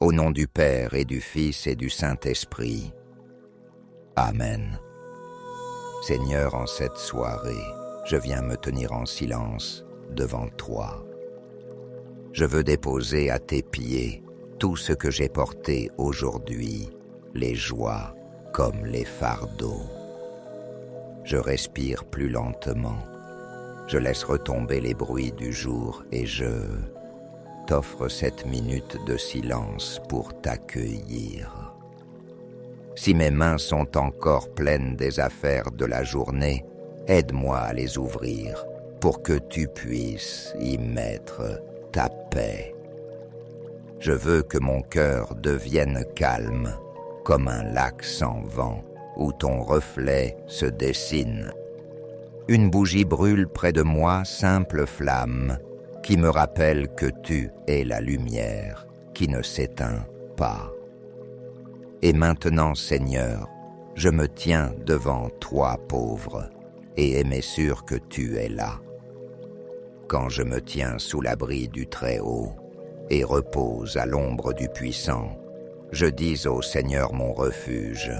Au nom du Père et du Fils et du Saint-Esprit. Amen. Seigneur, en cette soirée, je viens me tenir en silence devant toi. Je veux déposer à tes pieds tout ce que j'ai porté aujourd'hui, les joies comme les fardeaux. Je respire plus lentement. Je laisse retomber les bruits du jour et je t'offre cette minute de silence pour t'accueillir. Si mes mains sont encore pleines des affaires de la journée, aide-moi à les ouvrir pour que tu puisses y mettre ta paix. Je veux que mon cœur devienne calme, comme un lac sans vent où ton reflet se dessine. Une bougie brûle près de moi, simple flamme, qui me rappelle que tu es la lumière qui ne s'éteint pas. Et maintenant, Seigneur, je me tiens devant toi, pauvre, et aimé sûr que tu es là. Quand je me tiens sous l'abri du Très-Haut et repose à l'ombre du Puissant, je dis au Seigneur mon refuge,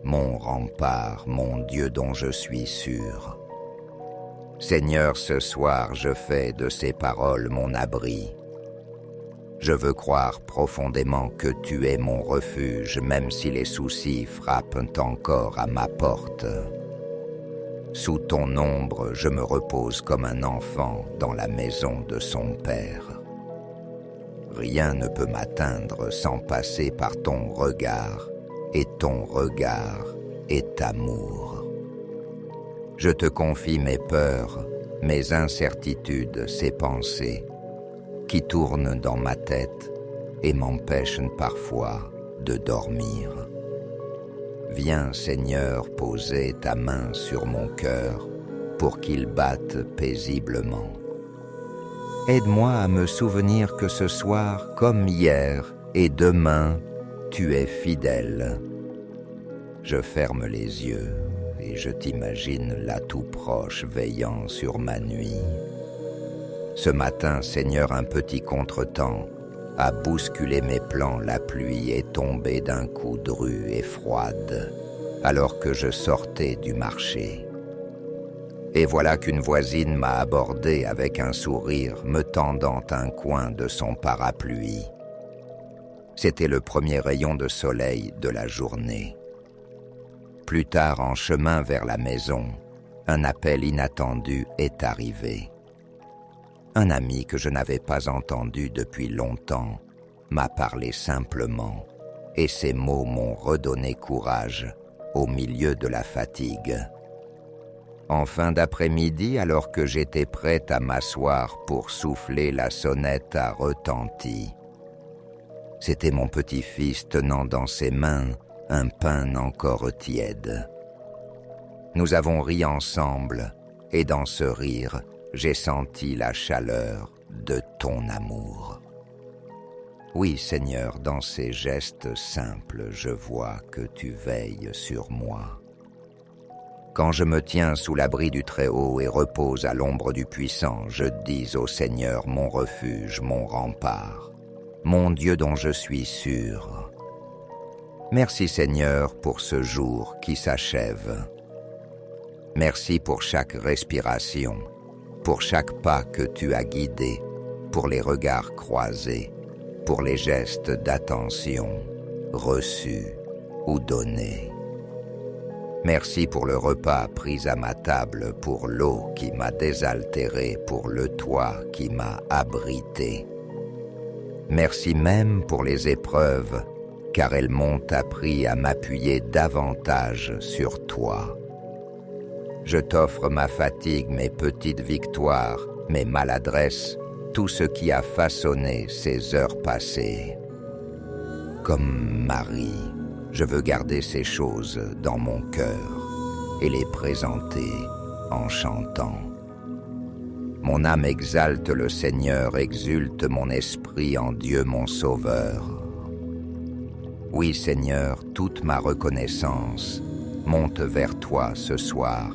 mon rempart, mon Dieu dont je suis sûr. Seigneur, ce soir je fais de ces paroles mon abri. Je veux croire profondément que tu es mon refuge, même si les soucis frappent encore à ma porte. Sous ton ombre, je me repose comme un enfant dans la maison de son père. Rien ne peut m'atteindre sans passer par ton regard, et ton regard est amour. Je te confie mes peurs, mes incertitudes, ces pensées qui tournent dans ma tête et m'empêchent parfois de dormir. Viens, Seigneur, poser ta main sur mon cœur pour qu'il batte paisiblement. Aide-moi à me souvenir que ce soir, comme hier et demain, tu es fidèle. Je ferme les yeux et je t'imagine là tout proche veillant sur ma nuit. Ce matin, Seigneur, un petit contretemps a bousculé mes plans, la pluie est tombée d'un coup drue et froide, alors que je sortais du marché. Et voilà qu'une voisine m'a abordé avec un sourire, me tendant un coin de son parapluie. C'était le premier rayon de soleil de la journée. Plus tard, en chemin vers la maison, un appel inattendu est arrivé. Un ami que je n'avais pas entendu depuis longtemps m'a parlé simplement, et ces mots m'ont redonné courage au milieu de la fatigue. En fin d'après-midi, alors que j'étais prête à m'asseoir pour souffler, la sonnette a retenti. C'était mon petit-fils tenant dans ses mains un pain encore tiède. Nous avons ri ensemble, et dans ce rire, j'ai senti la chaleur de ton amour. Oui, Seigneur, dans ces gestes simples, je vois que tu veilles sur moi. Quand je me tiens sous l'abri du Très-Haut et repose à l'ombre du Puissant, je dis au Seigneur mon refuge, mon rempart, mon Dieu dont je suis sûr. Merci Seigneur pour ce jour qui s'achève. Merci pour chaque respiration, pour chaque pas que tu as guidé, pour les regards croisés, pour les gestes d'attention, reçus ou donnés. Merci pour le repas pris à ma table, pour l'eau qui m'a désaltéré, pour le toit qui m'a abrité. Merci même pour les épreuves, car elles m'ont appris à m'appuyer davantage sur toi. Je t'offre ma fatigue, mes petites victoires, mes maladresses, tout ce qui a façonné ces heures passées. Comme Marie, je veux garder ces choses dans mon cœur et les présenter en chantant. Mon âme exalte le Seigneur, exulte mon esprit en Dieu mon Sauveur. Oui, Seigneur, toute ma reconnaissance monte vers toi ce soir,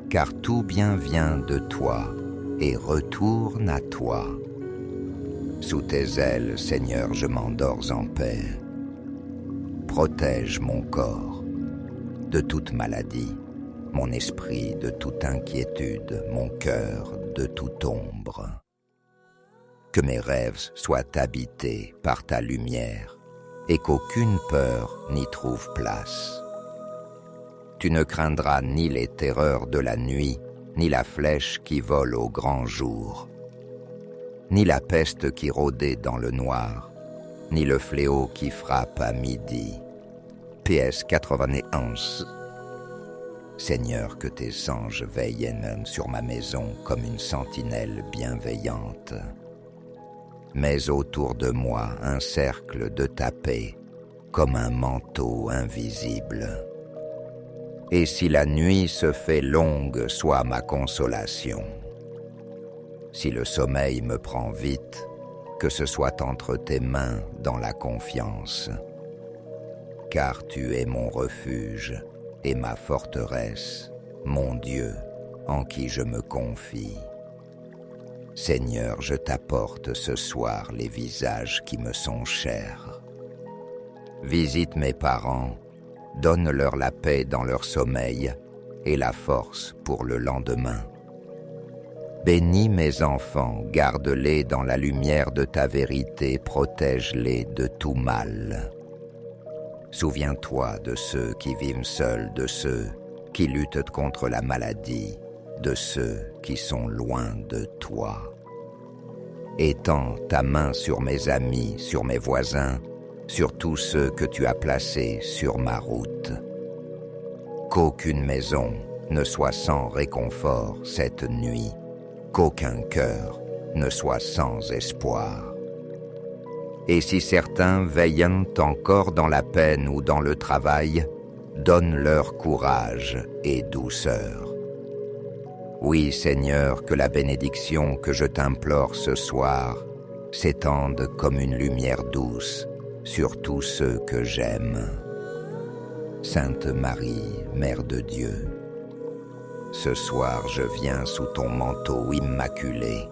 car tout bien vient de toi et retourne à toi. Sous tes ailes, Seigneur, je m'endors en paix. Protège mon corps de toute maladie, mon esprit de toute inquiétude, mon cœur de toute ombre. Que mes rêves soient habités par ta lumière et qu'aucune peur n'y trouve place. Tu ne craindras ni les terreurs de la nuit, ni la flèche qui vole au grand jour, ni la peste qui rôdait dans le noir, ni le fléau qui frappe à midi. PS 91. Seigneur, que tes anges veillent sur ma maison comme une sentinelle bienveillante. Mets autour de moi un cercle de ta paix, comme un manteau invisible. Et si la nuit se fait longue, sois ma consolation. Si le sommeil me prend vite, que ce soit entre tes mains dans la confiance. Car tu es mon refuge et ma forteresse, mon Dieu, en qui je me confie. Seigneur, je t'apporte ce soir les visages qui me sont chers. Visite mes parents, donne-leur la paix dans leur sommeil et la force pour le lendemain. Bénis mes enfants, garde-les dans la lumière de ta vérité, protège-les de tout mal. Souviens-toi de ceux qui vivent seuls, de ceux qui luttent contre la maladie, de ceux qui sont loin de toi. Étends ta main sur mes amis, sur mes voisins, sur tous ceux que tu as placés sur ma route. Qu'aucune maison ne soit sans réconfort cette nuit, qu'aucun cœur ne soit sans espoir. Et si certains veillent encore dans la peine ou dans le travail, donne-leur courage et douceur. Oui, Seigneur, que la bénédiction que je t'implore ce soir s'étende comme une lumière douce sur tous ceux que j'aime. Sainte Marie, Mère de Dieu, ce soir je viens sous ton manteau immaculé.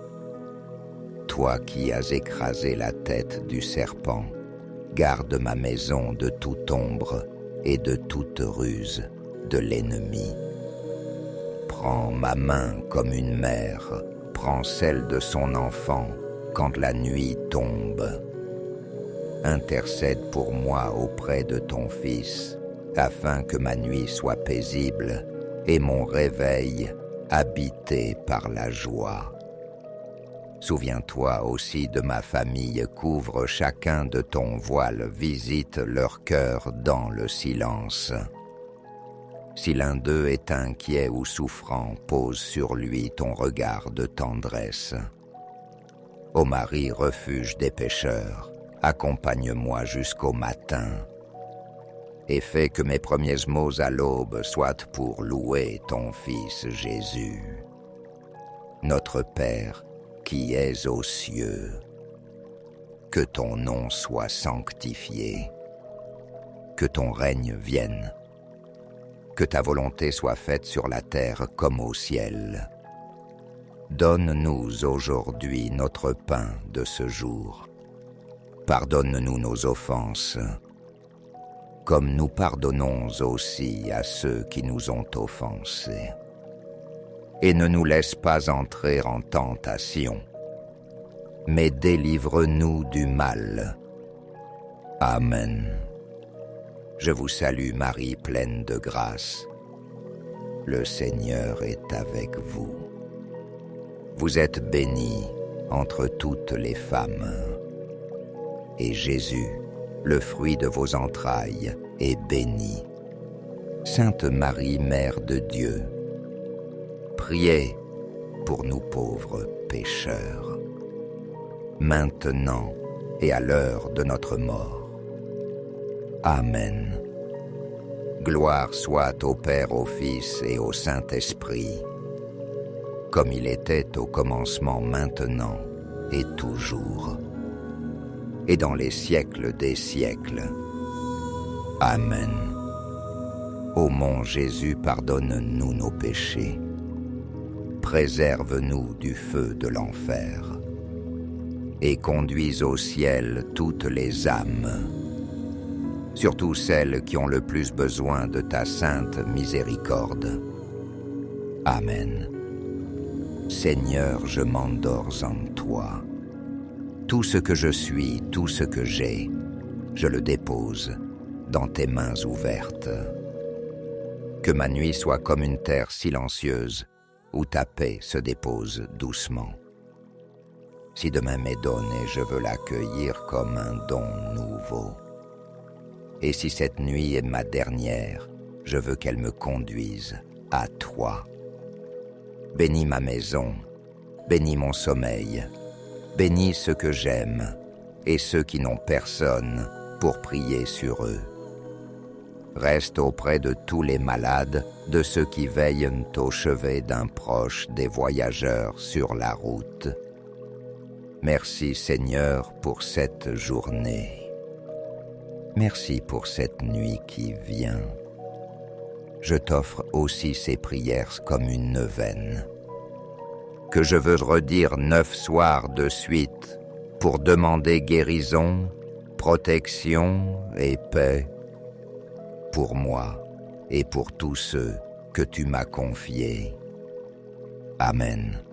Toi qui as écrasé la tête du serpent, garde ma maison de toute ombre et de toute ruse de l'ennemi. Prends ma main comme une mère, prends celle de son enfant quand la nuit tombe. Intercède pour moi auprès de ton Fils, afin que ma nuit soit paisible et mon réveil habité par la joie. Souviens-toi aussi de ma famille, couvre chacun de ton voile, visite leur cœur dans le silence. Si l'un d'eux est inquiet ou souffrant, pose sur lui ton regard de tendresse. Ô Marie, refuge des pécheurs, accompagne-moi jusqu'au matin, et fais que mes premiers mots à l'aube soient pour louer ton Fils Jésus. Notre Père, qui es aux cieux, que ton nom soit sanctifié, que ton règne vienne, que ta volonté soit faite sur la terre comme au ciel. Donne-nous aujourd'hui notre pain de ce jour. Pardonne-nous nos offenses, comme nous pardonnons aussi à ceux qui nous ont offensés. Et ne nous laisse pas entrer en tentation, mais délivre-nous du mal. Amen. Je vous salue Marie, pleine de grâce. Le Seigneur est avec vous. Vous êtes bénie entre toutes les femmes. Et Jésus, le fruit de vos entrailles, est béni. Sainte Marie, Mère de Dieu, priez pour nous pauvres pécheurs, maintenant et à l'heure de notre mort. Amen. Gloire soit au Père, au Fils et au Saint-Esprit, comme il était au commencement, maintenant et toujours, et dans les siècles des siècles. Amen. Ô mon Jésus, pardonne-nous nos péchés. Préserve-nous du feu de l'enfer. et conduis au ciel toutes les âmes, surtout celles qui ont le plus besoin de ta sainte miséricorde. Amen. Seigneur, je m'endors en toi. Tout ce que je suis, tout ce que j'ai, je le dépose dans tes mains ouvertes. Que ma nuit soit comme une terre silencieuse où ta paix se dépose doucement. Si demain m'est donné, je veux l'accueillir comme un don nouveau. Et si cette nuit est ma dernière, je veux qu'elle me conduise à toi. Bénis ma maison, bénis mon sommeil, bénis ceux que j'aime et ceux qui n'ont personne pour prier sur eux. Reste auprès de tous les malades, de ceux qui veillent au chevet d'un proche, des voyageurs sur la route. Merci Seigneur pour cette journée. Merci pour cette nuit qui vient. Je t'offre aussi ces prières comme une neuvaine, que je veux redire 9 soirs de suite pour demander guérison, protection et paix pour moi et pour tous ceux que tu m'as confiés. Amen.